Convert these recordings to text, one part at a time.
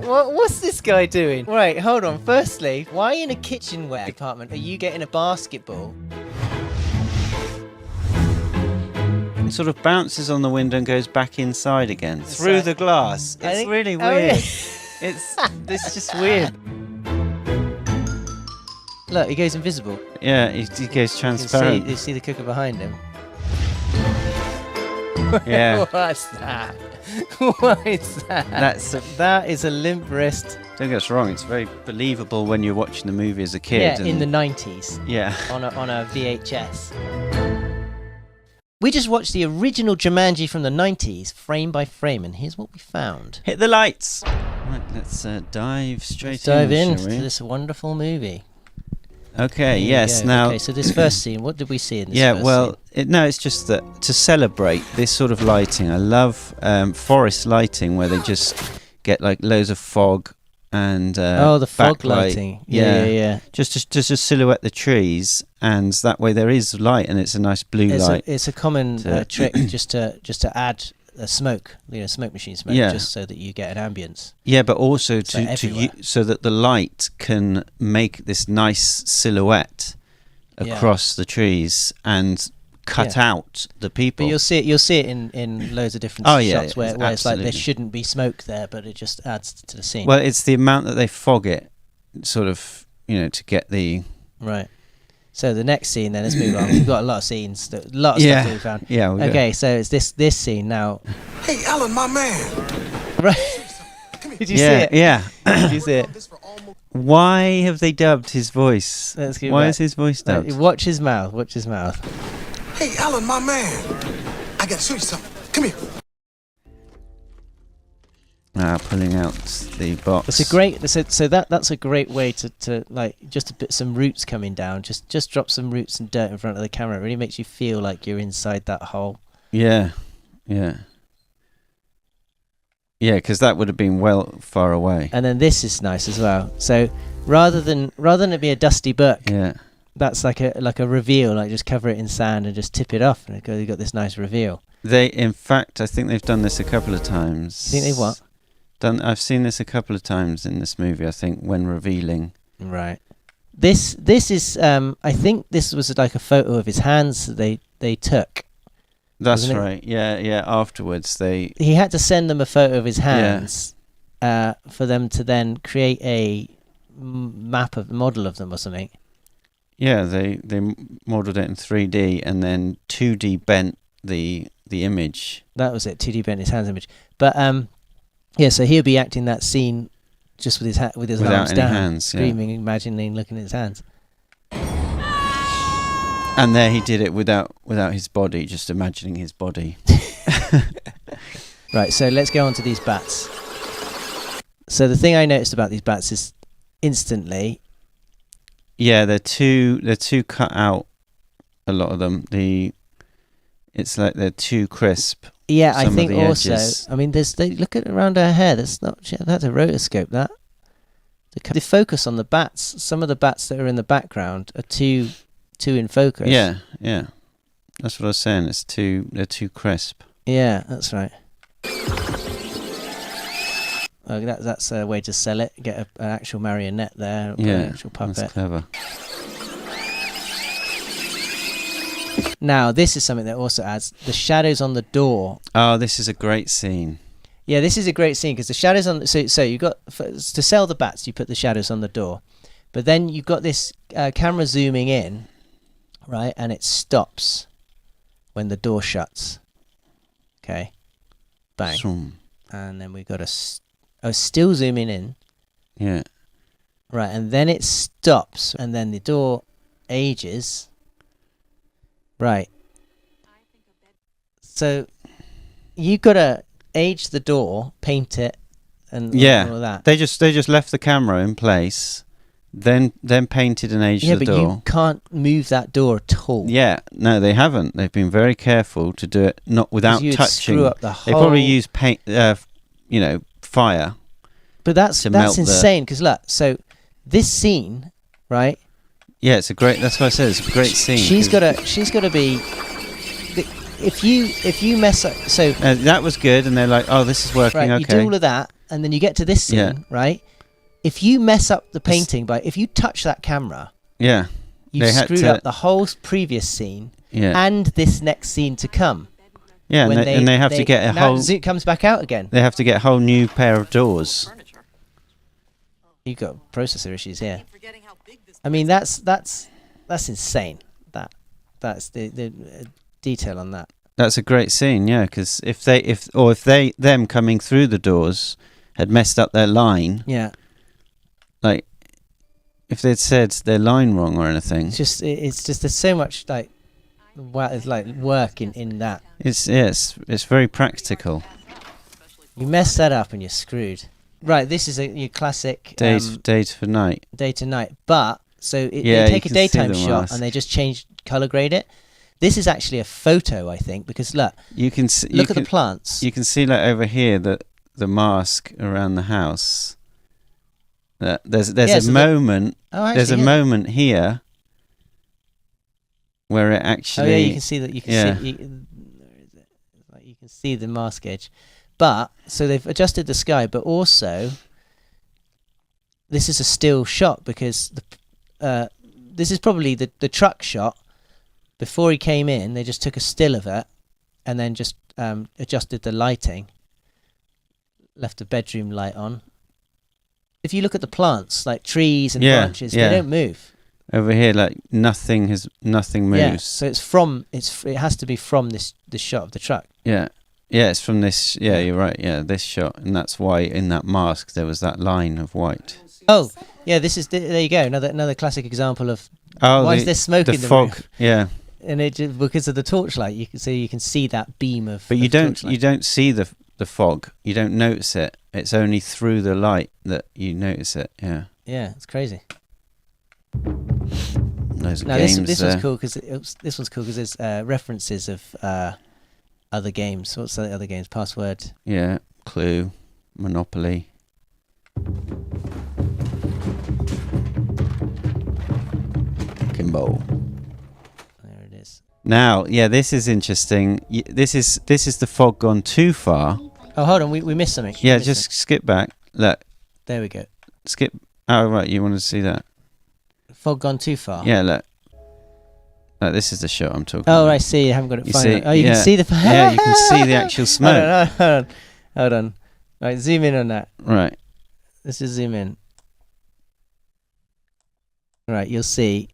What's this guy doing? Right, hold on. Firstly, why in a kitchenware department are you getting a basketball? It sort of bounces on the window and goes back inside again through the glass. It's really weird. It's just weird. Look, he goes invisible. Yeah, he goes transparent. You see the cooker behind him. Yeah. What's that? What is that? That is a limp wrist. Don't get us wrong, it's very believable when you're watching the movie as a kid. Yeah, in the 90s. Yeah. On a VHS. We just watched the original Jumanji from the 90s, frame by frame, and here's what we found. Hit the lights! Right, let's dive straight dive in, into this wonderful movie. Okay, yes, now... Okay, so this first scene, what did we see in this yeah, first well, scene? it's just that to celebrate this sort of lighting, I love forest lighting where they just get like loads of fog and the fog backlight. lighting. Yeah. Just to silhouette the trees, and that way there is light and it's a nice blue light. It's a common trick just to add a smoke, smoke machine smoke, just so that you get an ambience. Yeah, but also so that the light can make this nice silhouette across the trees and cut out the people. But you'll see it in loads of different shots where it's like there shouldn't be smoke there, but it just adds to the scene. Well, it's the amount that they fog it, sort of, to get the... Right. So the next scene, then, let's move on. We've got a lot of scenes, a lot of stuff that we found. Yeah. Okay, so it's this scene now. Hey, Alan, my man. Right. Did you see it? Yeah. Did you see it? Why have they dubbed his voice? Why is his voice dubbed? Watch his mouth. Watch his mouth. Hey, Alan, my man. I gotta show you something. Come here. Pulling out the box. It's a great. So that's a great way to like just to put some roots coming down. Just drop some roots and dirt in front of the camera. It really makes you feel like you're inside that hole. Yeah, because that would have been well far away. And then this is nice as well. So rather than it be a dusty book, that's like a reveal. Like just cover it in sand and just tip it off, and you've got this nice reveal. In fact, I think they've done this a couple of times. You think they've what? I've seen this a couple of times in this movie, I think, when revealing. Right. This is I think this was like a photo of his hands that they took. That's right. Yeah. Afterwards, he had to send them a photo of his hands for them to then create a model of them or something. Yeah, they modelled it in 3D and then 2D bent the image. That was it. 2D bent his hands image. But yeah, so he'll be acting that scene just with his arms down, hands, screaming, imagining, looking at his hands. And there he did it without his body, just imagining his body. Right, so let's go on to these bats. So the thing I noticed about these bats is instantly... Yeah, they're too cut out, a lot of them. It's like they're too crisp. Yeah, I think also. I mean, look at around her hair. That's a rotoscope. That the focus on the bats. Some of the bats that are in the background are too in focus. Yeah, that's what I was saying. They're too crisp. Yeah, that's right. That's a way to sell it. Get an actual marionette there. An actual puppet. That's clever. Now, this is something that also adds the shadows on the door. Oh, this is a great scene. Yeah, this is a great scene because the shadows on... So you got... to sell the bats, you put the shadows on the door. But then you've got this camera zooming in, right? And it stops when the door shuts. Okay. Bang. Zoom. And then we've got still zooming in. Yeah. Right, and then it stops. And then the door ages... Right. So you got to age the door, paint it, and all of that. They just left the camera in place, then painted and aged the door. Yeah, but you can't move that door at all. Yeah, no, they haven't. They've been very careful to do it not without touching. Screw up the whole... They probably use paint, fire. But that's insane because look, so this scene, right? Yeah, it's a great. That's what I said. It's a great scene. She's got to be. If you mess up, so that was good, and they're like, "Oh, this is working." Right, okay. you do all of that, and then you get to this scene, right? If you mess up the painting if you touch that camera, you've screwed up the whole previous scene and this next scene to come. Yeah, and they have to get a whole... It comes back out again. They have to get a whole new pair of doors. You've got processor issues here. I mean, that's insane. That's the detail on that. That's a great scene, yeah, because if them coming through the doors had messed up their line, like if they'd said their line wrong or anything, it's just there's so much like work in that. It's very practical. You mess that up and you're screwed. Right, this is your classic day to night. Day to night, but so they take a daytime shot and they just color grade it. This is actually a photo, I think, because look, look at the plants. You can see like over here that the mask around the house. There's a moment. There's a moment here where it actually. Oh yeah, you can see that. You can see. You can see the mask edge, but so they've adjusted the sky, but also this is a still shot because this is probably the truck shot. Before he came in, they just took a still of it and then just adjusted the lighting. Left the bedroom light on. If you look at the plants, like trees and branches, they don't move. Over here, like nothing moves. Yeah, so it has to be from this shot of the truck. Yeah, it's from this. Yeah, you're right. Yeah, this shot, and that's why in that mask there was that line of white. Oh, yeah. There you go. Another classic example of why is there smoke in the fog? room? Yeah. And because of the torchlight, you can see that beam of. But you don't see the fog. You don't notice it. It's only through the light that you notice it. Yeah. Yeah, it's crazy. Those now games this one's cool because there's references of other games. What's the other games? Password. Yeah. Clue. Monopoly. Kimbo. Now, this is interesting. This is the fog gone too far. Oh, hold on, we missed something. Yeah, just skip back. Look. There we go. Skip. Oh, right, you want to see that? Fog gone too far. Yeah, look. This is the shot I'm talking about. Oh, I see. I haven't got it. You see? Oh, you can see the. Yeah, you can see the actual smoke. Hold on. Right, zoom in on that. Right. Let's just zoom in. Right, you'll see.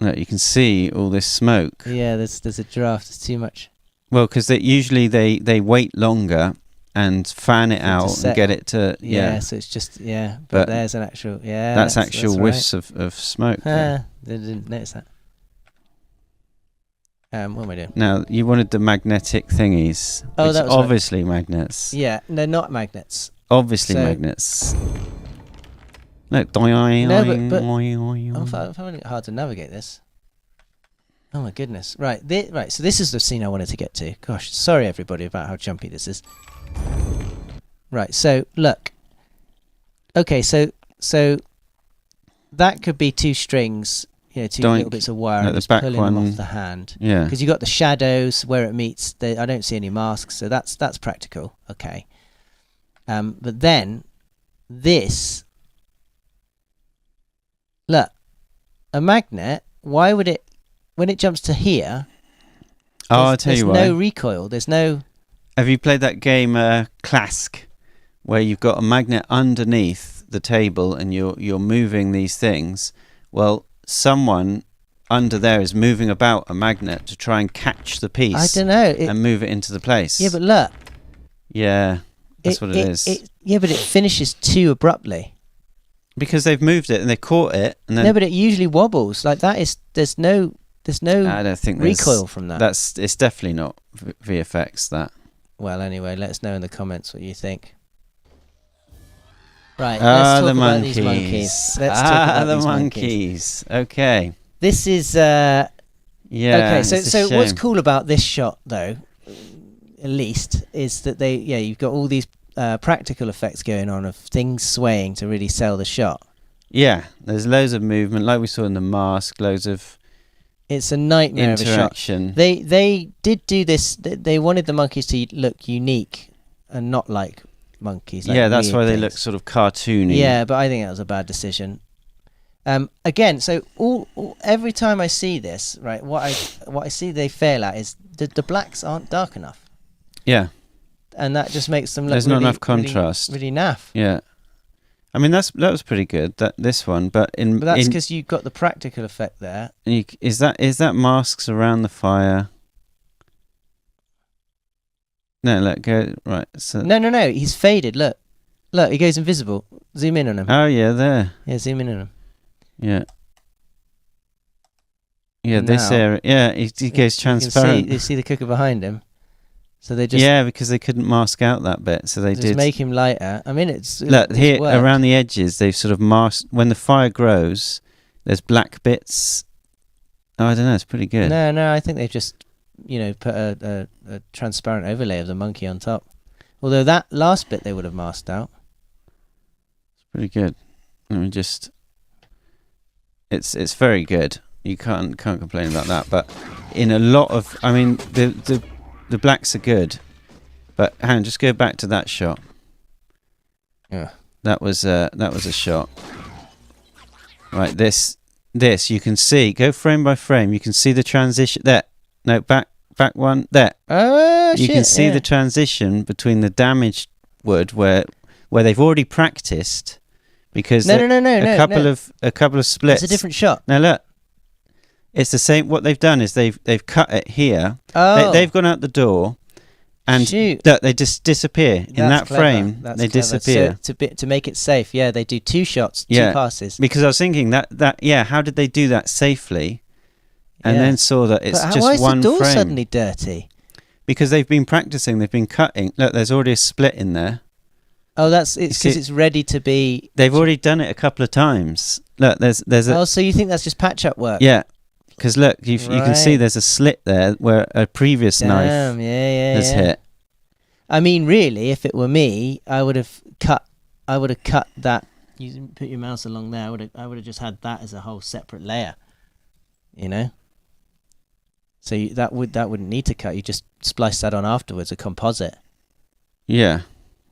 Look, you can see all this smoke. Yeah, there's a draft. There's too much. Well, because usually they wait longer and fan it out and get it to so it's just but there's an actual that's actual whiffs of smoke. They didn't notice that. What am I doing? Now you wanted the magnetic thingies. Oh, that was obviously magnets. Yeah, no, not magnets. Obviously magnets. Look, but I'm finding it hard to navigate this. Oh my goodness! Right, So this is the scene I wanted to get to. Gosh, sorry everybody about how jumpy this is. Right. So look. Okay. So that could be two strings. Two little bits of wire and just pulling them off the hand. Yeah. Because you got the shadows where it meets. I don't see any masks, so that's practical. Okay. But then this. Look, a magnet. Why would it? When it jumps to here, I'll tell you why. There's no recoil. There's no. Have you played that game Clask, where you've got a magnet underneath the table and you're moving these things? Well, someone under there is moving about a magnet to try and catch the piece. I don't know. And move it into the place. Yeah, but look. Yeah, that's what it is. Yeah, but it finishes too abruptly. Because they've moved it and they caught it, and then. No, but it usually wobbles. Like that is. There's no I don't think recoil from that. It's definitely not VFX. That. Well, anyway, let us know in the comments what you think. Right, let's talk about these monkeys. Let's talk about the these monkeys. Okay. This is okay. So what's cool about this shot, though, at least, is that you've got all these practical effects going on of things swaying to really sell the shot. Yeah, there's loads of movement, like we saw in the mask. Loads of. It's a nightmare of a shot. They did do this. They wanted the monkeys to look unique and not like monkeys. Like yeah, that's weird why they things. look sort of cartoony. Yeah, but I think that was a bad decision. Again, so every time I see this, right, what I see they fail at is the blacks aren't dark enough. Yeah. And that just makes them look There's not enough contrast. Really naff. Yeah. I mean, that was pretty good, this one, but that's because you've got the practical effect there. Is that masks around the fire? No, let go. Right. So No. He's faded. Look, he goes invisible. Zoom in on him. Oh yeah, there. Yeah, zoom in on him. Yeah. Yeah, this area. Yeah, he goes transparent. You see the cooker behind him. So they just because they couldn't mask out that bit, so they just did make him lighter. I mean, it's here worked. around the edges. They've sort of masked when the fire grows. There's black bits. Oh, I don't know. It's pretty good. No. I think they've just put a transparent overlay of the monkey on top. Although that last bit they would have masked out. It's pretty good. Let me just. It's very good. You can't complain about that. But in a lot of, I mean, the blacks are good, but hang on, just go back to that shot. Yeah, that was a shot. Right, this you can see. Go frame by frame. You can see the transition there. No, back one there. Oh you shit! can see the transition between the damaged wood where they've already practiced because no. A couple of splits. It's a different shot. Now look. It's the same. What they've done is they've cut it here. Oh. They've gone out the door, and they just disappear in that clever. frame. That's they clever. disappear. So to make it safe, yeah, they do 2 shots, 2 passes. Because I was thinking how did they do that safely? And then saw that it's just why is one the door frame. Suddenly dirty? Because they've been practicing. They've been cutting. Look, there's already a split in there. Oh, it's because it's ready to be. They've already done it a couple of times. Look, there's a. Oh, so you think that's just patch-up work? Yeah. Because look, you can see there's a slit there where a previous knife has hit. I mean, really, if it were me, I would have cut that. You put your mouse along there. I would have just had that as a whole separate layer. So that wouldn't need to cut. You just splice that on afterwards, a composite. Yeah.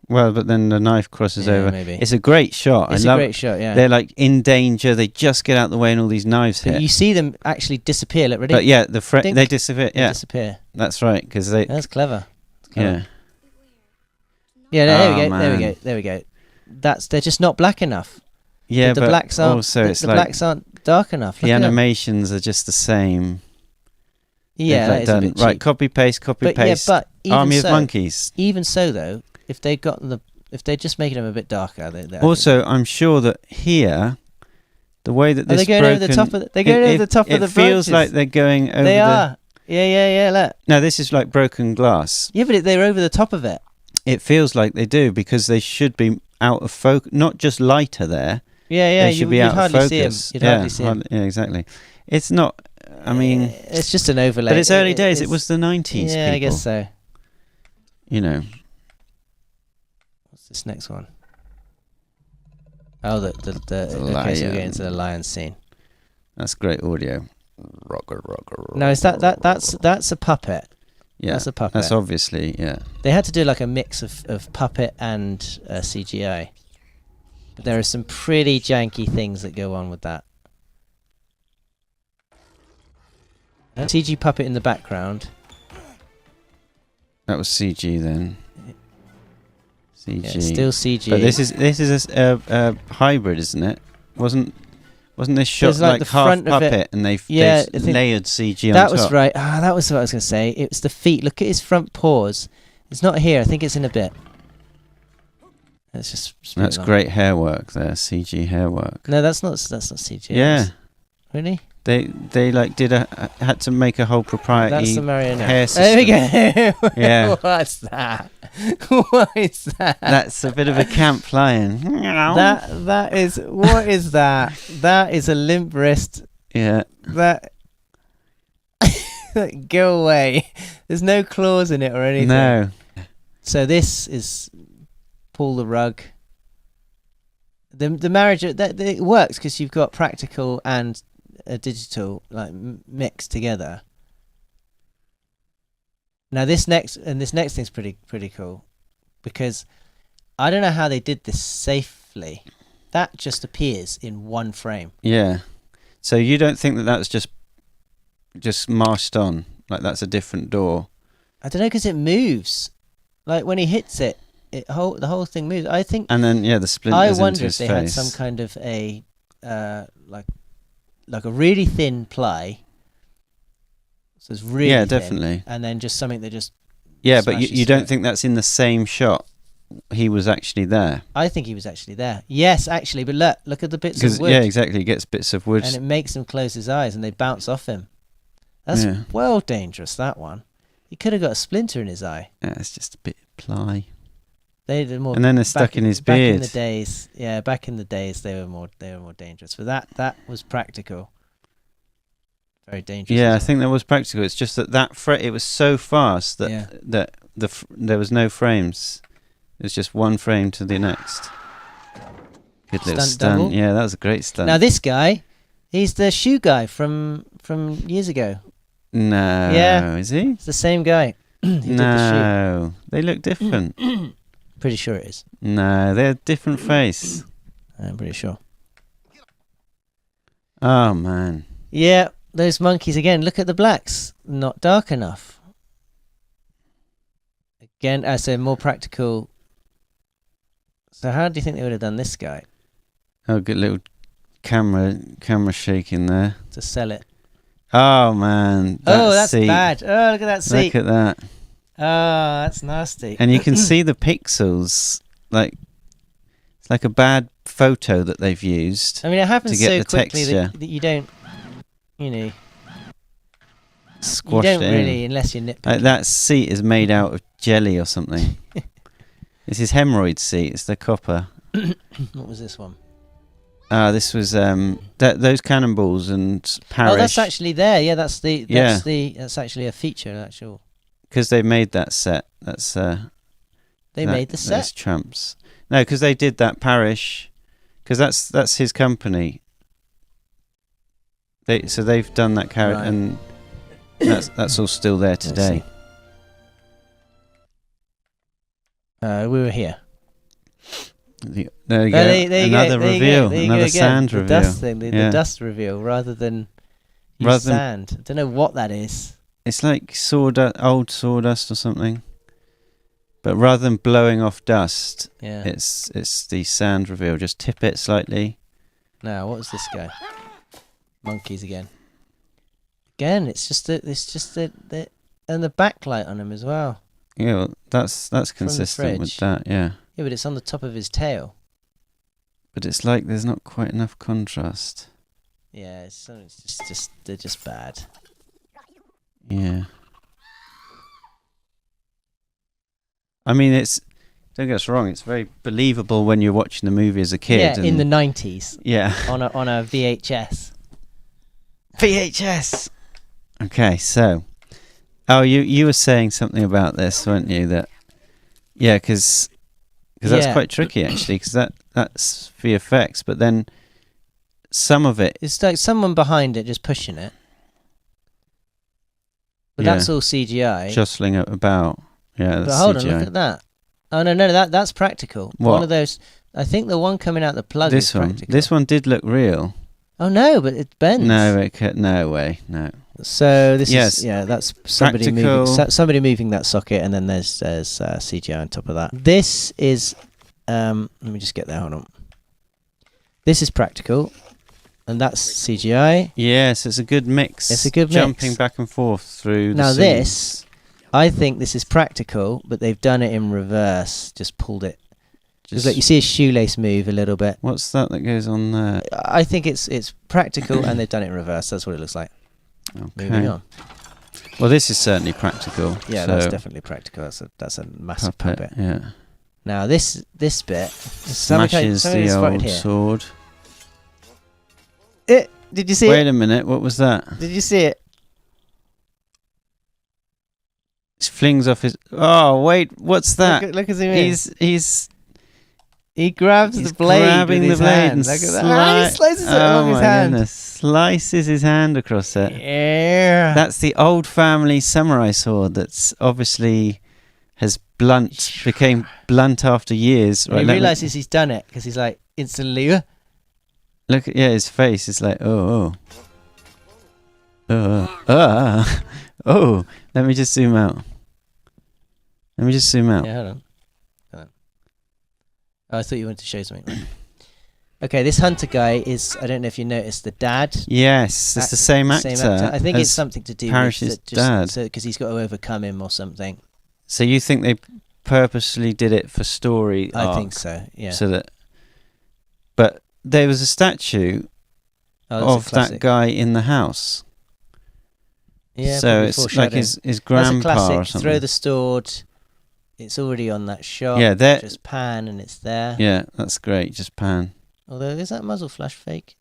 Well, but then the knife crosses over. Maybe. It's a great shot. It's a great shot, yeah. They're like in danger. They just get out the way and all these knives hit. You see them actually disappear. Look, ready? But yeah, they disappear. They disappear. That's right, because they... That's clever. Yeah. Yeah, there we go. They're just not black enough. Yeah, the but blacks aren't, also it's the blacks aren't dark enough. The animations are just the same. Yeah, that is a bit cheap. Right, copy paste. Yeah, but Army of Monkeys. Even so, though, if they're just making them a bit darker, also, I'm sure that here, the way that this they're going over the top of they're going over the top of the branches. It feels like they're going over. They are. Yeah. Look. No, this is like broken glass. Yeah, but they're over the top of it. It feels like they do because they should be out of focus, not just lighter there. Yeah. They should be out of focus. You'd hardly see them. Yeah, exactly. It's not. I mean, it's just an overlay. But it's early days. It was the 90s. Yeah, people. I guess so. What's this next one? Oh, okay, so we're getting into the lion scene. That's great audio. No, is that's a puppet. Yeah, that's a puppet. That's obviously, yeah. They had to do like a mix of puppet and CGI. But there are some pretty janky things that go on with that. CG puppet in the background. That was CG then. CG. Yeah, it's still CG. But this is a hybrid, isn't it? Wasn't this shot like the half front of puppet it. And they've layered CG on that top? Was right. That was what I was going to say. It's the feet. Look at his front paws. It's not here. I think it's in a bit. Let's just. That's great hair work there. CG hair work. No, that's not CG. Yeah. Really? They like had to make a whole proprietary That's the marionette. hair system. There we go. Yeah. What's that? What is that? That's a bit of a camp lion. That is what is that? That is a limp wrist. Yeah. That go away. There's no claws in it or anything. No. So this is pull the rug. The marriage it works because you've got practical and digital like mixed together. Now this next thing's pretty cool because I don't know how they did this safely. That just appears in one frame. Yeah. So you don't think that that's just masked on? Like that's a different door? I don't know, because it moves. Like when he hits it, the whole thing moves. I think. And then the splinters I into wonder if his they face. had some kind of a like a really thin ply. So it's really thin, definitely. and then just something that just. Yeah, but you don't think that's in the same shot? He was actually there. I think he was actually there. Yes, actually, but look at the bits of wood. Yeah, exactly. He gets bits of wood, and it makes him close his eyes, and they bounce off him. That's well dangerous. That one. He could have got a splinter in his eye. Yeah, it's just a bit of ply. They did more. And then they're stuck in his beard. Back in the days, they were more dangerous. But that was practical. Very dangerous. Yeah, I think that was practical. It's just that it was so fast that there was no frames. It was just one frame to the next. Good little stunt. Double. Yeah, that was a great stunt. Now this guy, he's the shoe guy from years ago. No. Yeah. Is he? It's the same guy. Who did the No. They look different. shoe. Pretty sure it is. No, they're a different face. I'm pretty sure. Oh, man. Yeah, those monkeys again. Look at the blacks. Not dark enough. Again, I say more practical. So how do you think they would have done this guy Oh, good little camera shaking there. to sell it? Oh, man. That's seat. bad. Oh, look at that seat. Look at that. Oh, that's nasty. And you can see the pixels. Like, it's like a bad photo that they've used. I mean, it happens to get so the quickly texture. that you don't, Squashed you don't it really, in. unless you're nitpicking. Like that seat is made out of jelly or something. It's his hemorrhoid seat. It's the copper. What was this one? This was those cannonballs and Parrish. Oh, that's actually there. Yeah, that's actually a feature. Actual. Because they made that set. That's They made the Those set. tramps. No, because they did that Parrish. Because that's his company. They've done that character, Right. and that's all still there today. We were here. There you Oh, go. there you go, Another there you go, reveal. there you go Another again. sand the reveal. Dust thing, the dust reveal, rather than use sand. I don't know what that is. It's like old sawdust or something. But rather than blowing off dust, Yeah. it's the sand reveal. Just tip it slightly. Now, what was this guy? Monkeys again. Again, it's just the and the backlight on him as well. Yeah, well, that's consistent with fridge. that. Yeah, Yeah, but it's on the top of his tail. but it's like there's not quite enough contrast. Yeah, it's just they're just bad. Yeah. I mean, don't get us wrong. It's very believable when you're watching the movie as a kid. Yeah, and in the 90s yeah. on a VHS. VHS. Okay, so, you were saying something about this, weren't you? That, yeah, because that's Yeah. quite tricky actually. Because that's VFX, but then some of it. It's like someone behind it just pushing it. But Yeah. that's all CGI. Jostling about. Yeah, that's But hold CGI. on, look at that. Oh no, that's practical. What? One of those. I think the one coming out the plug is practical. This one did look real. Oh no, but it bends. No way, no. So this Yes. is that's somebody Practical. moving somebody moving that socket, and then there's CGI on top of that. This is let me just get there. Hold on. This is practical, and that's CGI. Yes, it's a good mix. It's a good mix. Jumping back and forth through the Now scenes. this, I think this is practical, but they've done it in reverse. Just pulled it. Just like you see a shoelace move a little bit. What's that goes on there? I think it's practical, and they've done it in reverse. That's what it looks like. Okay. Moving on. Well, this is certainly practical. Yeah, so that's definitely practical. That's a massive puppet. Yeah. Now this bit Smashes something the spotted old here. sword. Did you see Wait it? a minute, what was that? Did you see it? He flings off his. Oh wait, what's that? Look at him. He grabs He's the blade grabbing with his the blade hand. and Look at that. He slices it along his hand. Goodness. Slices his hand across it. Yeah. That's the old family samurai sword that's obviously has became blunt after years. Right, he realizes he's done it because he's like instantly. Look at his face. It's like oh. Let me just zoom out. Yeah, hold on. Oh, I thought you wanted to show something. Okay, this hunter guy is, I don't know if you noticed, the dad. Yes, it's the same actor. I think it's something to do Parrish's with dad. because he's got to overcome him or something. So you think they purposely did it for story I arc, think so, yeah. So that, but there was a statue of that guy in the house. Yeah, so it's like his grandpa that's a classic, or something. Throw the sword. It's already on that shot. Yeah, just pan and it's there. Yeah, that's great. Just pan. Although, is that muzzle flash fake?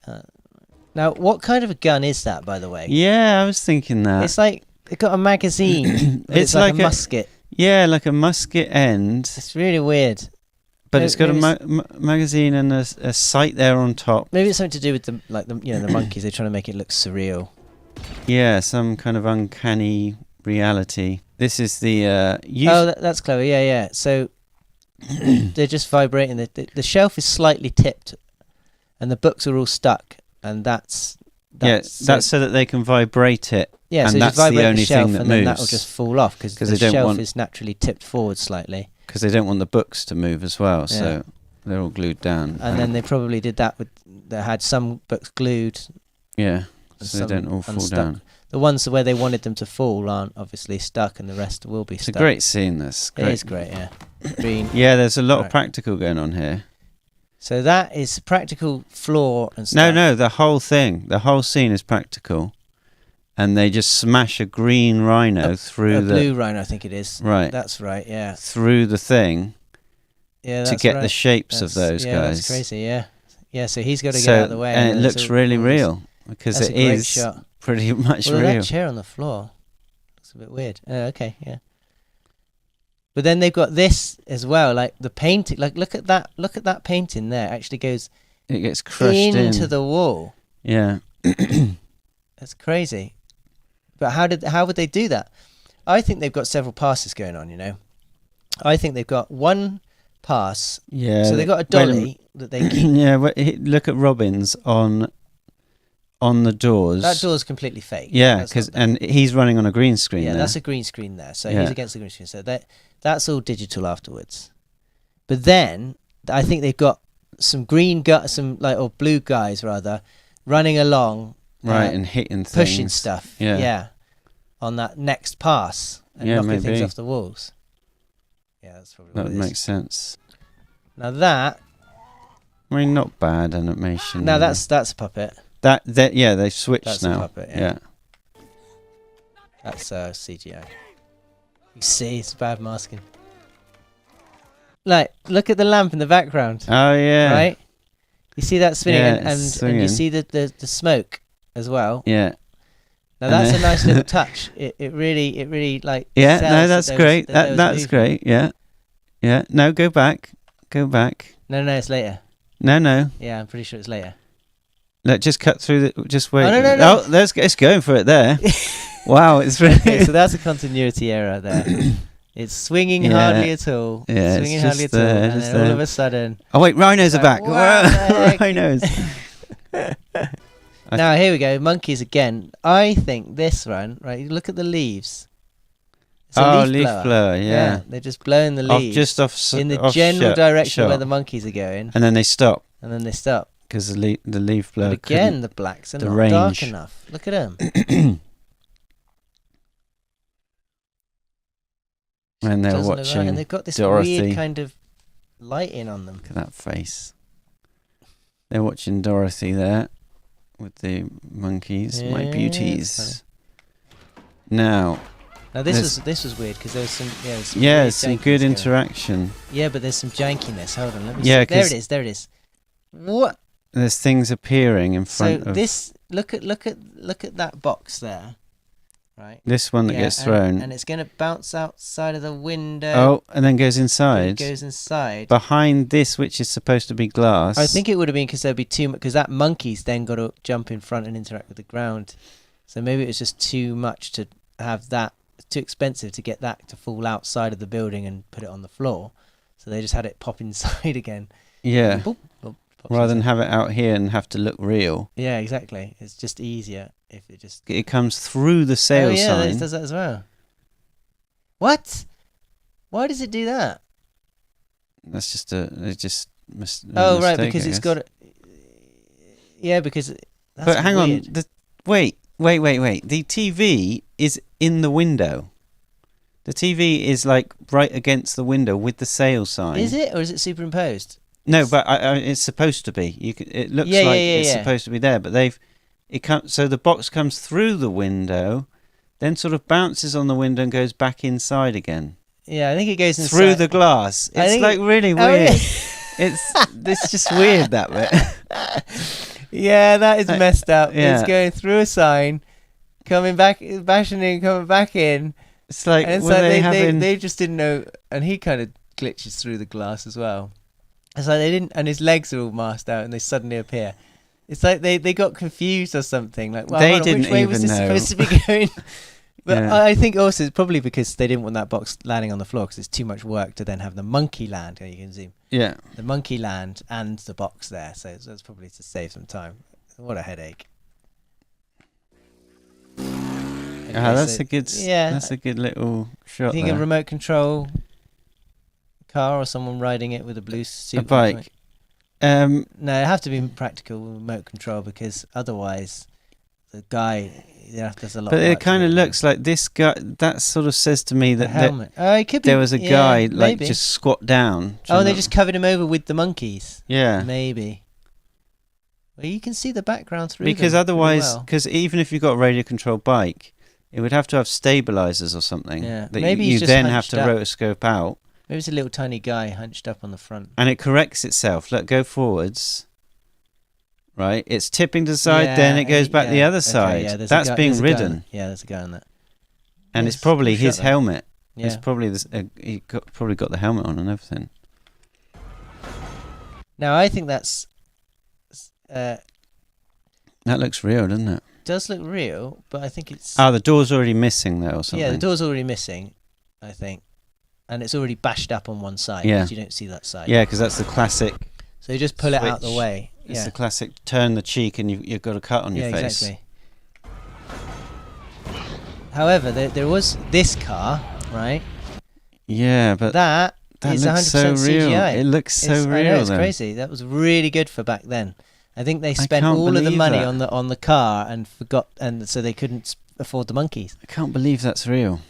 Now, what kind of a gun is that, by the way? Yeah, I was thinking that. It's like it's got a magazine. it's like a musket. Yeah, like a musket end. It's really weird. But it's got a magazine and a sight there on top. Maybe it's something to do with the the monkeys. They're trying to make it look surreal. Yeah, some kind of uncanny reality. This is the that's clever. Yeah. So they're just vibrating. The shelf is slightly tipped, and the books are all stuck. And that's so that they can vibrate it. Yeah, and so that's just vibrate the only shelf thing that and moves. then that'll just fall off because the shelf is naturally tipped forward slightly. Because they don't want the books to move as well, so they're all glued down. And then they probably did that they had some books glued. Yeah, so they don't all fall down. The ones where they wanted them to fall aren't obviously stuck, and the rest will be stuck. It's a great scene, this. It is great, yeah. Green. Yeah, there's a lot of practical going on here. So that is practical floor and stuff. No, the whole thing. The whole scene is practical. And they just smash a green rhino through the... blue rhino, I think it is. Right. That's right, yeah. Through the thing. Yeah, that's to get the shapes of those guys. Yeah, that's crazy, yeah. Yeah, so he's got to get out of the way. And it looks really real. Because it is shot. Pretty much real. That chair on the floor looks a bit weird. Okay, yeah. But then they've got this as well, like the painting. Like look at that painting there. Actually goes. It gets crushed into the wall. Yeah. That's crazy. But how would they do that? I think they've got several passes going on. You know, I think they've got one pass. Yeah. So they've got a dolly that they keep. Yeah. Look at Robbins on the doors. That door's completely fake. Yeah, and he's running on a green screen. Yeah, there. that's a green screen there. So he's against the green screen. So that's all digital afterwards. But then I think they've got some or blue guys rather, running along. Right, and hitting things. Pushing stuff. Yeah. On that next pass and knocking things off the walls. Yeah, that's probably that what would make sense. Now that. I mean, not bad animation. No, that's a puppet. They've switched that's now. A puppet, yeah. That's CGI. You see, it's bad masking. Like, look at the lamp in the background. Oh yeah. Right. You see that spinning, and you see the smoke as well. Yeah. Now that's a nice little touch. It really like. Yeah. No, that's great. That's great. Yeah. Yeah. No, go back. No, it's later. No. Yeah, I'm pretty sure it's later. Let's just cut through just wait. Oh, no. Oh, it's going for it there. Wow, it's really... Okay, so that's a continuity error there. It's swinging hardly at all. Yeah, swinging hardly at all. And then all of a sudden... Oh, wait, rhinos are back. Rhinos. Now, here we go. Monkeys again. I think this one, right, look at the leaves. It's a leaf blower. Yeah. They're just blowing the leaves in the general direction where the monkeys are going. And then they stop. Because the leaf blower. But again, the blacks are not dark enough. Look at them. And they're watching right. And they've got this Dorothy. Weird kind of lighting on them. Look at that face. They're watching Dorothy there with the monkeys. My beauties. Now this was weird because there was some good interaction. Yeah, but there's some jankiness. Hold on, let me see. There it is. What? There's things appearing in front of... So this, look at that box there, right? This one that gets thrown. And it's going to bounce outside of the window. Oh, and then goes inside. It goes inside. Behind this, which is supposed to be glass. I think it would have been because there'd be too much, because that monkey's then got to jump in front and interact with the ground. So maybe it was just too much to have that, too expensive to get that to fall outside of the building and put it on the floor, so they just had it pop inside again. Yeah. Boop, boop, Rather than inside. have it out here and have to look real. Yeah, exactly. It's just easier if it just. It comes through the sale yeah, sign. it does that as well. What? Why does it do that? That's just a Oh, mistake, right, because I it's guess. got. Yeah, because. That's But hang weird. on, wait. The TV is in the window. The TV is like right against the window with the sale sign. Is it, or is it superimposed? No, but it's supposed to be. It looks Yeah, like yeah, it's yeah. supposed to be there, but so the box comes through the window, then sort of bounces on the window and goes back inside again. Yeah, I think it goes inside. Through the glass. I It's think like really Oh, weird. yeah. It's just weird, that bit. Yeah, that is messed up. yeah. It's going through a sign, coming back, bashing in, coming back in. It's like, And it's were like they having... they just didn't know, and he kind of glitches through the glass as well. It's like they didn't, and his legs are all masked out, and they suddenly appear. It's like they got confused or something. Like, well, They hold on, which didn't way was even this know. supposed to be going? But Yeah. I think also it's probably because they didn't want that box landing on the floor, because it's too much work to then have the monkey land. Here you can zoom Yeah. the monkey land and the box there, so it's probably to save some time. What a headache. That's so- a good. yeah. That's a good little shot. I think there. a remote control car or someone riding it with a blue suit. A bike. No, it'd have to be practical remote control, because otherwise the guy, there's a lot. But of it work to kind of do. looks like this guy. That sort of says to me The that helmet. Oh, it could be. there was a yeah, guy like maybe. just squat down. Oh, they just covered him over with the monkeys. Yeah. Maybe. Well, you can see the background through. Because them pretty otherwise, well. because even if you've got a radio controlled bike, it would have to have stabilizers or something. Yeah. That Maybe you he's just then have hunched to up. rotoscope out, Maybe it's a little tiny guy hunched up on the front. and it corrects itself. Look, go forwards. Right, it's tipping to the side, Yeah, then it goes back the yeah, other okay, side. yeah, there's a That's guy- being there's a guy on ridden, that. Yeah, there's a guy on that. and Yeah, it's it's probably cool shot, his though. helmet. Yeah. It's probably this. Probably got the helmet on and everything. Now I think that's That looks real, doesn't it? does look real, but I think it's Ah, the door's already missing though, or something. yeah, the door's already missing, I think, and it's already bashed up on one side. Yeah. 'Cause you don't see that side. Yeah, because that's the classic. So you just pull it out the Switch. way. It's Yeah. the classic turn the cheek and you've got a cut on your Yeah, face. exactly. However, there was this car, right? Yeah, but That that is looks 100% so real. CGI. It looks so I real. know, it's then. crazy. That was really good for back then. I think they spent can't all of the believe money that. on the car and forgot, and so they couldn't afford the monkeys. I can't believe that's real.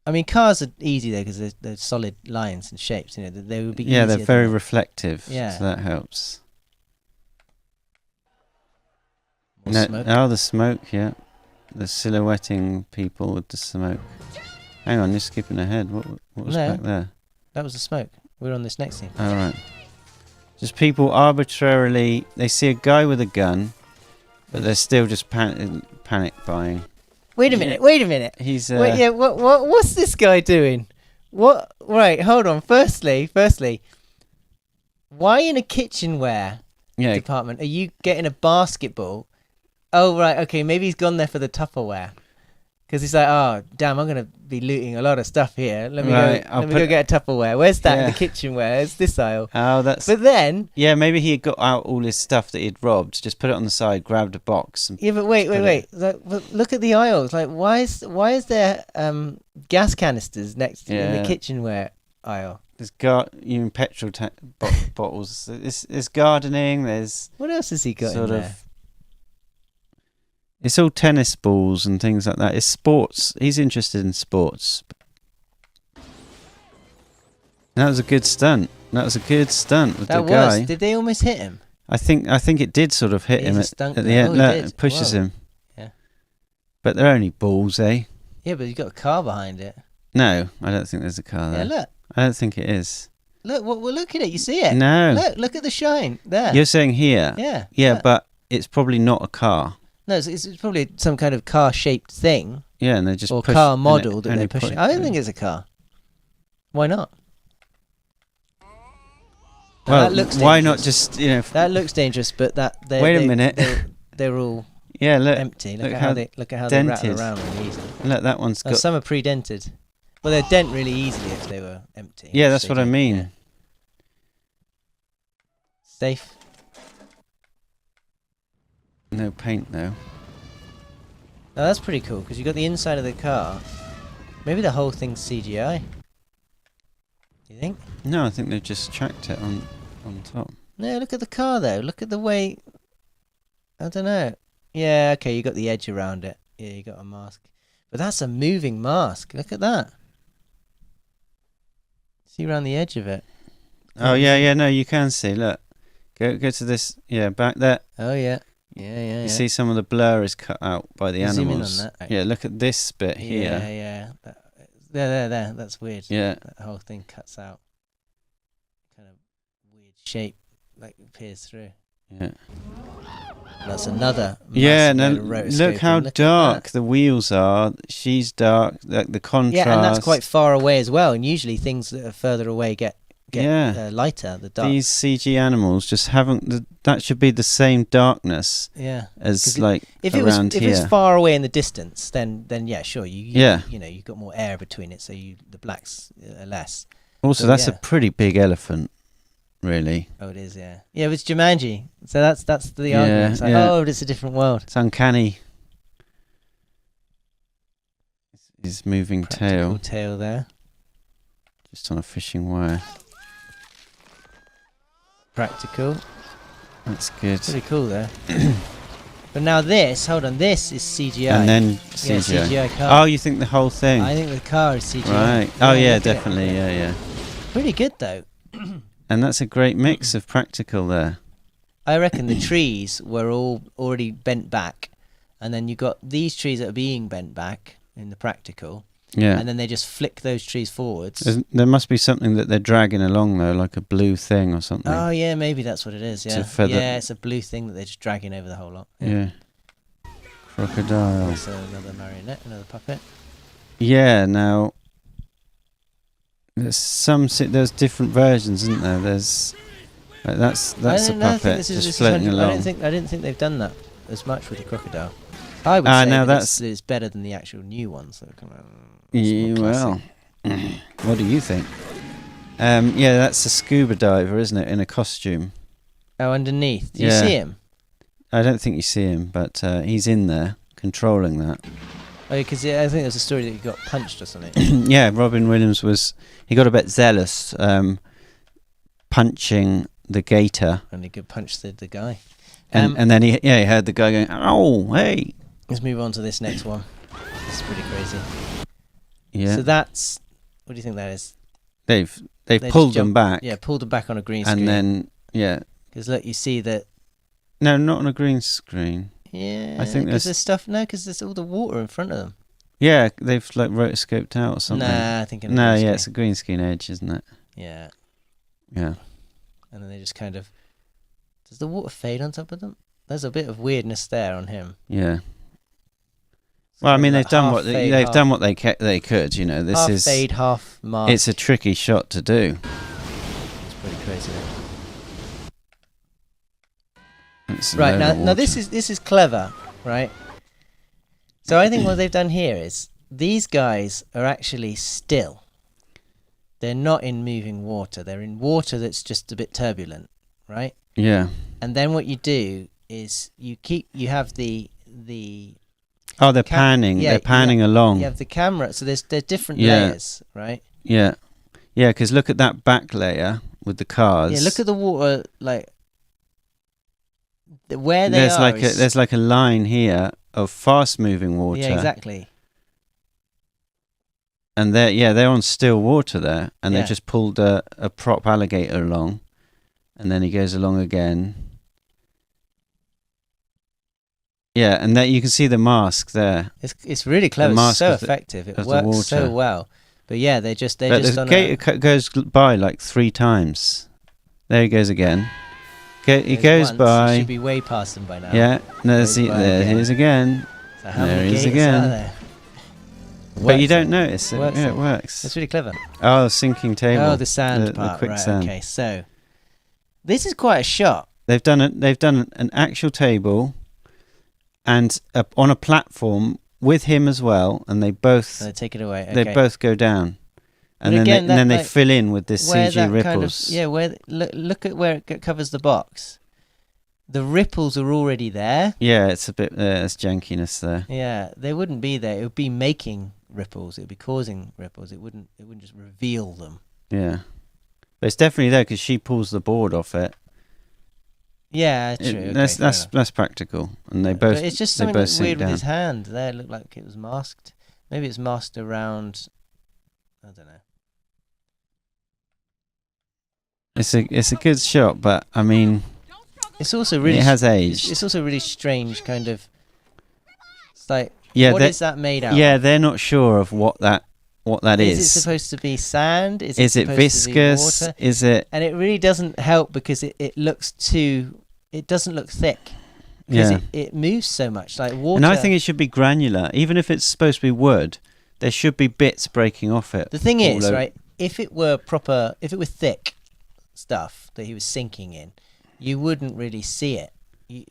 I mean, cars are easy though, because they're solid lines and shapes. You know, they would be. Yeah, they're easier very than reflective. Yeah. So that helps. more No, smoke. oh, the smoke, yeah. The silhouetting people with the smoke. Hang on, you're skipping ahead. What was No. back there? That was the smoke. We're on this next scene. All right. Just people arbitrarily, they see a guy with a gun, but they're still just panic buying. Wait a minute. Wait a minute. He's Wait, yeah. What's this guy doing? What? Right. Hold on. Firstly, why in a kitchenware yeah, department are you getting a basketball? Oh, right. Okay. Maybe he's gone there for the Tupperware. Because he's like, oh, damn, I'm going to be looting a lot of stuff here. Let me Right, go. I'll Let me put- go get a Tupperware. Where's that in Yeah. the kitchenware? It's this aisle. Oh, that's But then, yeah. Maybe he had got out all his stuff that he'd robbed. Just put it on the side, grabbed a box. And yeah, but wait. put it- Like, but look at the aisles. Like, why is there gas canisters next to in Yeah. the kitchenware aisle? There's even petrol bottles. There's gardening. There's What else has he got sort in of. there? It's all tennis balls and things like that. It's sports. He's interested in sports. That was a good stunt. That was a good stunt with That the guy. was. Did they almost hit him? I think it did sort of hit He's him a at stunt the guy. end. Oh, he Look, did. it pushes Whoa. him. Yeah. But they're only balls, eh? Yeah, but he's got a car behind it. No, I don't think there's a car there. Yeah, look. I don't think it is. Look, well, look at it. You see it? No. Look at the shine there. You're saying here. Yeah. Yeah, look. but it's probably not a car. No, it's probably some kind of car-shaped thing Yeah, and they just or push, car and it model that only they're put pushing. it I don't through. think it's a car. Why not? Well, that looks why not dangerous. just That looks dangerous, but Wait a minute. They're all. Yeah, look. empty. look Look, how at how they rattle dented. around really easily. Look, that one's Oh, got. some are pre-dented. Well, they'd dent really easily if they were empty. Yeah, which that's they what I don't, mean. yeah. Safe. No paint though. Oh, that's pretty cool because you got the inside of the car. Maybe the whole thing's CGI. You think? No, I think they've just tracked it on top. No, look at the car though. Look at the way. I don't know. Yeah, okay, you got the edge around it. Yeah, you got a mask. But that's a moving mask. Look at that. See around the edge of it. Oh yeah, no, you can see. Look, go to this. Yeah, back there. Oh yeah, yeah. You see some of the blur is cut out by the Zoom in animals. on that. Yeah, look at this bit here. Yeah. There. That's weird. Yeah. That whole thing cuts out. Kind of weird shape, like peers through. Yeah. That's another. Yeah, massive no, load of look rotoscoping. how Look at dark that. the wheels are. She's dark. The contrast. Yeah, and that's quite far away as well. And usually things that are further away get Yeah. lighter. The dark. These CG animals just haven't. That should be the same darkness Yeah. as 'Cause like If it was around if here. it's far away in the distance, then yeah, sure. Yeah. You know, you've got more air between it, so the blacks are less. Also, so that's a yeah. pretty big elephant, really. Oh, it is. Yeah. Yeah, it's Jumanji. So that's the Yeah, argument. It's like, yeah. oh, it's a different world. It's uncanny. His moving Practical tail, tail there. just on a fishing wire. Practical. That's good. Pretty cool though. But now hold on, this is CGI. And then Yeah, CGI. CGI car. Oh, you think the whole thing? I think the car is CGI. Right. Oh yeah, look at it. definitely. Yeah. Pretty good though. And that's a great mix of practical there. I reckon the trees were all already bent back, and then you got these trees that are being bent back in the practical, Yeah. and then they just flick those trees forwards. There must be something that they're dragging along though, like a blue thing or something. Oh yeah, maybe that's what it is. It's a Yeah, feather- yeah, it's a blue thing that they're just dragging over the whole lot. Yeah. Crocodile. Also another marionette, another puppet. Yeah. Now, there's different versions, isn't there? There's that's a I think puppet this just is floating 100 along. I didn't think they've done that as much with the crocodile. I would Ah, say now that it's better than the actual new ones that come out. Yeah, well, what do you think? Yeah, that's a scuba diver, isn't it, in a costume? Oh, underneath. Do you Yeah. see him? I don't think you see him, but he's in there controlling that. Oh, because I think there's a story that he got punched or something. Yeah, Robin Williams he got a bit zealous, punching the gator, And he could punch the guy. and then he heard the guy going, "Oh, hey!" Let's move on to this next one. This is pretty crazy. Yeah, So that's... What do you think that is? they've They pulled just them jumped- back, Yeah, pulled them back on a green screen. and then Because look, you see that... no, not on a green screen. Yeah, I think because there's- there's stuff... No, because there's all the water in front of them. Yeah, they've like rotoscoped out or something. Nah, I think... No, yeah, it's a green screen edge, isn't it? Yeah. Yeah. And then they just kind of... Does the water fade on top of them? There's a bit of weirdness there on him. Yeah. It's Well, I kind mean, of they've like done half what fade, they've half- done what they could. You know, this half is fade, half mark. it's a tricky shot to do. It's pretty crazy. It's a Right, load now of now this water. is clever, right? So I think what they've done here is these guys are actually still. They're not in moving water. They're in water that's just a bit turbulent, right? Yeah. And then what you do is you have the Oh, they're Cam- panning. yeah, They're panning along. you have the camera. So there's different Yeah. layers, right? Yeah. Yeah, because look at that back layer with the cars. Yeah, look at the water, like where they are. There's like a line here of fast moving water. Yeah, exactly. And they're on still water there, and Yeah. they just pulled a prop alligator along, and then he goes along again. Yeah, and there you can see the mask there. It's really clever. It's mask so of the- effective. It of the works so water. well. But yeah, they're But just the on gator goes by like 3 times. There he goes again. He goes You by. should be way past them by now. Yeah, no, Goes by there again. he is again. So how There many he is gators again. are there? But you Works don't it. notice it. Works Yeah, it. it works. That's really clever. Oh, sinking table. Oh, the sand the part. quicksand. Right. Okay. So this is quite a shot. They've done an actual table and on a platform with him as well, and they both So take it away. Okay. they both go down, and But again, then they like, fill in with this where CG that ripples. kind of, where look at where it covers the box. The ripples are already there. Yeah, it's a bit there's jankiness there. Yeah, they wouldn't be there. It would be making ripples. It would be causing ripples. It wouldn't just reveal them. Yeah, but it's definitely there because she pulls the board off it. Yeah, true. That's practical, and they both. But it's just they something both that's sink weird down. with his hand. There, it looked like it was masked. Maybe it's masked around. I don't know. It's a good shot, but I mean, It's also really. it has aged. It's also really strange, kind of. It's like, Yeah, what is that made out? Yeah, they're not sure of what that is. Is it supposed to be sand? Is it supposed to be viscous? water? Is it? And it really doesn't help because it looks too. It doesn't look thick. Because Yeah. it moves so much, like water. And I think it should be granular, even if it's supposed to be wood. There should be bits breaking off it. The thing all is, over. right? If it were thick stuff that he was sinking in, you wouldn't really see it.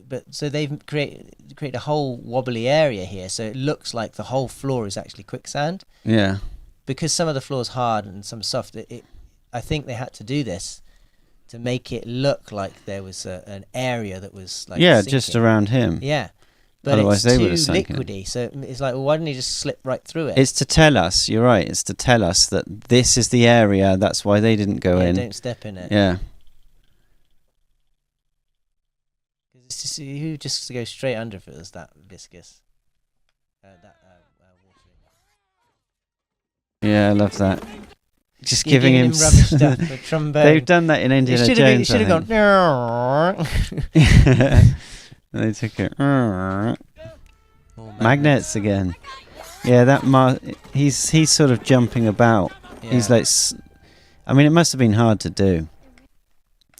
But so they've created a whole wobbly area here, so it looks like the whole floor is actually quicksand. Yeah. Because some of the floor's hard and some soft. I think they had to do this to make it look like there was an area that was like sinking. Just around him. Yeah. But Otherwise it's they too would have sunk in. liquidy, so it's like, well, why didn't he just slip right through it? It's to tell us. You're right. It's to tell us that this is the area. That's why they didn't go in. Don't step in it. Yeah. It's just, you just go straight under if it was that viscous. Yeah, I love that. Just You're giving him rubbish stuff for trombone. They've done that in Indiana Jones. Should have gone. They took it. Magnets again. Yeah, that he's sort of jumping about. Yeah. He's like, I mean, it must have been hard to do,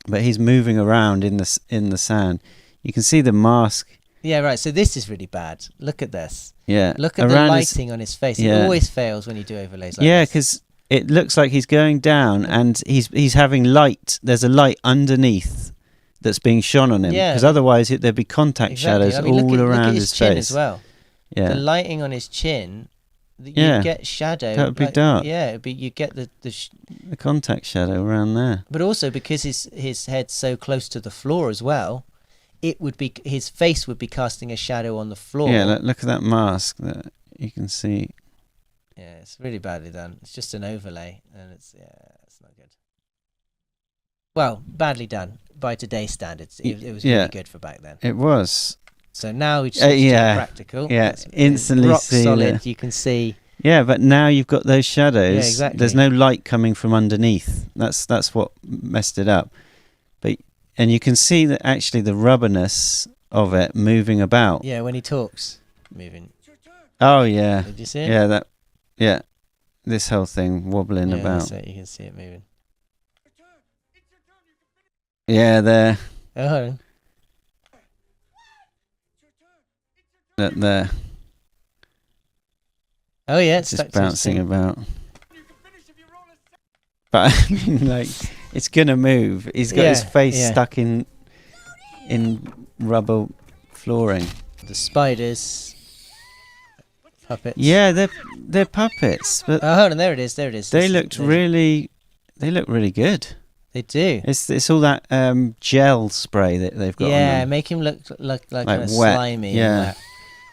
but he's moving around in the sand. You can see the mask. Yeah, right. So this is really bad. Look at this. Yeah, Look at the lighting on his face. Yeah. It always fails when you do overlays like yeah, this. because it looks like he's going down, and he's having light. There's a light underneath that's being shone on him. Yeah. Because otherwise there'd be contact shadows all around look at his chin face as well. Yeah. The lighting on his chin. You get shadow. That would be dark. Yeah, it'd be, you get the contact shadow around there. But also because his head's so close to the floor as well, it would be his face would be casting a shadow on the floor. Yeah, look at that mask that you can see. Yeah, it's really badly done. It's just an overlay, and it's not good. Well, badly done by today's standards. It was really good for back then. It was. So now we just do practical. Yeah, it's instantly rock see solid. You can see. Yeah, but now you've got those shadows. Yeah, exactly. There's no light coming from underneath. That's what messed it up. And you can see that actually the rubberness of it moving about. Yeah, when he talks, moving. Oh yeah. Did you see it? Yeah, yeah. This whole thing wobbling about. So you can see it moving. Yeah, there. Oh, hold on. There. Oh yeah, it's just bouncing about. But I mean, like, it's gonna move. He's got his face stuck in rubber flooring. The spiders, puppets. Yeah, they're puppets. But oh, hold on, there it is. They look really good. They do. It's all that gel spray that they've got. Yeah, on them. make him look like kind of wet. slimy. Yeah, and wet.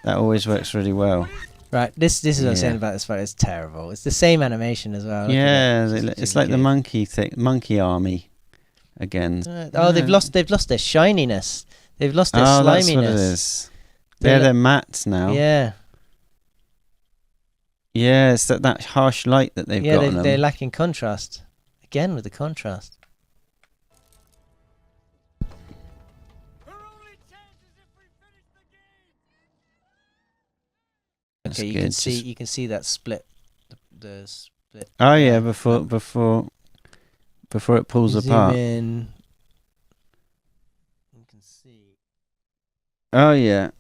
That always works really well. Right, this is what I'm saying about this fight. It's terrible. It's the same animation as well. Yeah, it's like the monkey army again. Oh, they've lost their shininess. They've lost their sliminess. That's what it is. They're mattes now. Yeah. Yeah, it's that harsh light that they've got on them. Yeah, they're lacking contrast. Again with the contrast. Okay, you can see that split. The split. Oh yeah, before it pulls apart. Zoom in. You can see. Oh yeah.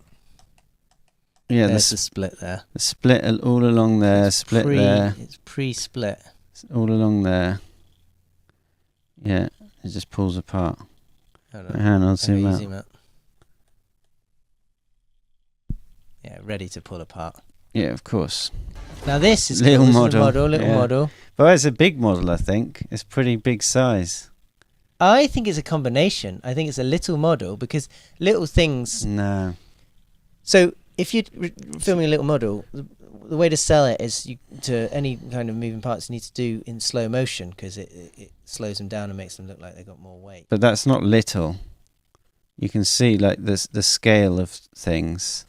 Yeah, there's the split there. The split all along there. It's split there. It's pre-split. It's all along there. Yeah, it just pulls apart. Hang on, zoom out. Yeah, ready to pull apart. Yeah, of course. Now this is Little cool. This is a model, little yeah. model. But it's a big model, I think. It's pretty big size. I think it's a combination. I think it's a little model because little things. No. So if you're filming a little model, the way to sell it is to any kind of moving parts you need to do in slow motion because it slows them down and makes them look like they've got more weight. But that's not little. You can see like the scale of things.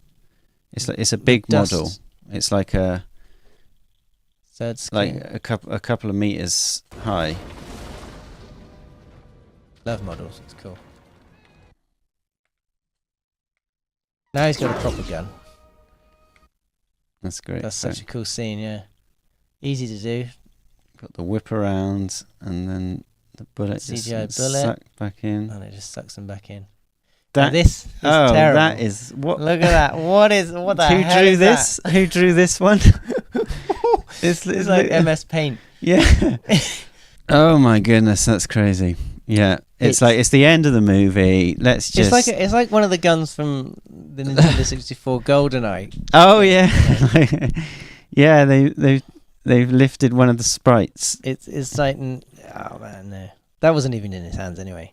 It's a big model. It's like a third scale. like a couple of meters high. Love models. It's cool. Now he's got a proper gun. That's great. That's such a cool scene. Yeah, easy to do. Got the whip around and then the bullet CGI just bullet. sucked back in. And it just sucks them back in. That This is terrible. that is what. Look at that. What the Who hell drew is this? that? Who drew this one? It's like MS Paint. Yeah. Oh my goodness, that's crazy. Yeah, it's like it's the end of the movie. Let's just. It's like one of the guns from the Nintendo 64 GoldenEye. Oh yeah, yeah. They've lifted one of the sprites. It's like oh man, no, that wasn't even in his hands anyway.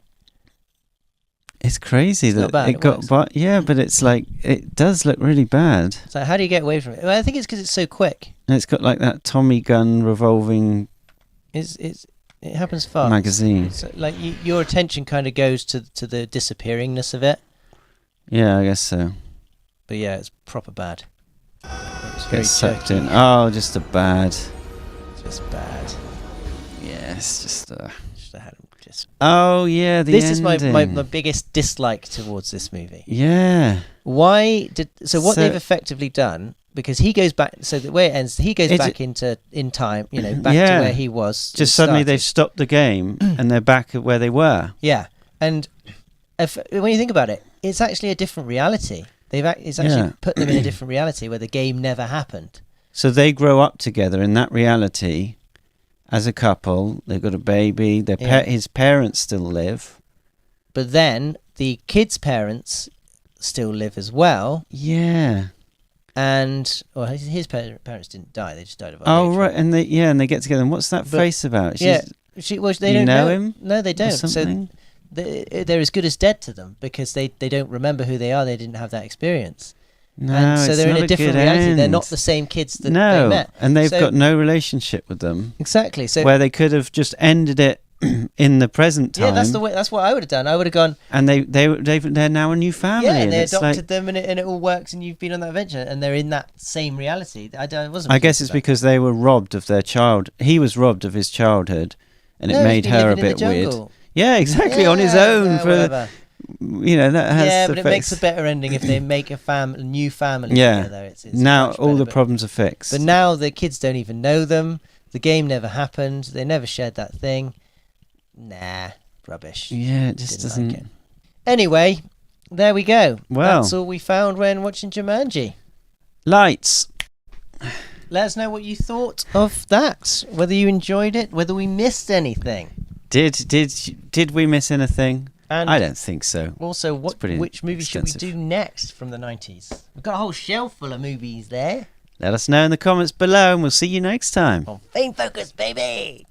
It's crazy that bad, it got, but yeah, but it's like it does look really bad. So how do you get away from it? Well, I think it's because it's so quick. And it's got like that Tommy gun revolving. It happens fast. Magazine. So, like your attention kind of goes to the disappearingness of it. Yeah, I guess so. But yeah, it's proper bad. It's very Gets sucked jerky. in. Oh, just a bad. Just bad. Yeah, it's just. Oh yeah, the This ending. is my biggest dislike towards this movie. Yeah. What So- they've effectively done, because he goes back, so the way it ends, he goes back in time, back Yeah. to where he was. Just suddenly they've stopped the game and they're back at where they were. Yeah, and when you think about it, it's actually a different reality. It's actually put them in a different reality where the game never happened. So they grow up together in that reality as a couple. They've got a baby. His parents still live. But then the kid's parents still live as well. Yeah. And his parents didn't die; they just died of old Oh age, right, and they get together. And what's that face about? They You don't know him? No, they don't. Something? So they're as good as dead to them because they don't remember who they are. They didn't have that experience. No, and so it's they're in not a different good reality. They're end. not the same kids that No, they met. and they've So- got no relationship with them. Exactly. So Where they could have just ended it in the present time. yeah, that's the way. That's what I would have done. I would have gone. And they're now a new family. Yeah, and they it's adopted like, them, and it all works, and you've been on that adventure, and they're in that same reality. I wasn't. I guess it's because they were robbed of their child. He was robbed of his childhood, and it made her a bit weird. Yeah, exactly, on his own. Whatever. That has. Yeah, but it effects. makes a better ending if they make a new family Yeah. together. It's Now much all better, the but- problems are fixed. But now the kids don't even know them. The game never happened. They never shared that thing. Nah, rubbish. Yeah, it just Didn't doesn't. like it. Anyway, there we go. Well. That's all we found when watching Jumanji. Lights. Let us know what you thought of that. Whether you enjoyed it, whether we missed anything. Did we miss anything? And I don't think so. also, pretty which movie should we extensive. do next from the 90s? We've got a whole shelf full of movies there. Let us know in the comments below, and we'll see you next time. On Fame Focus, baby!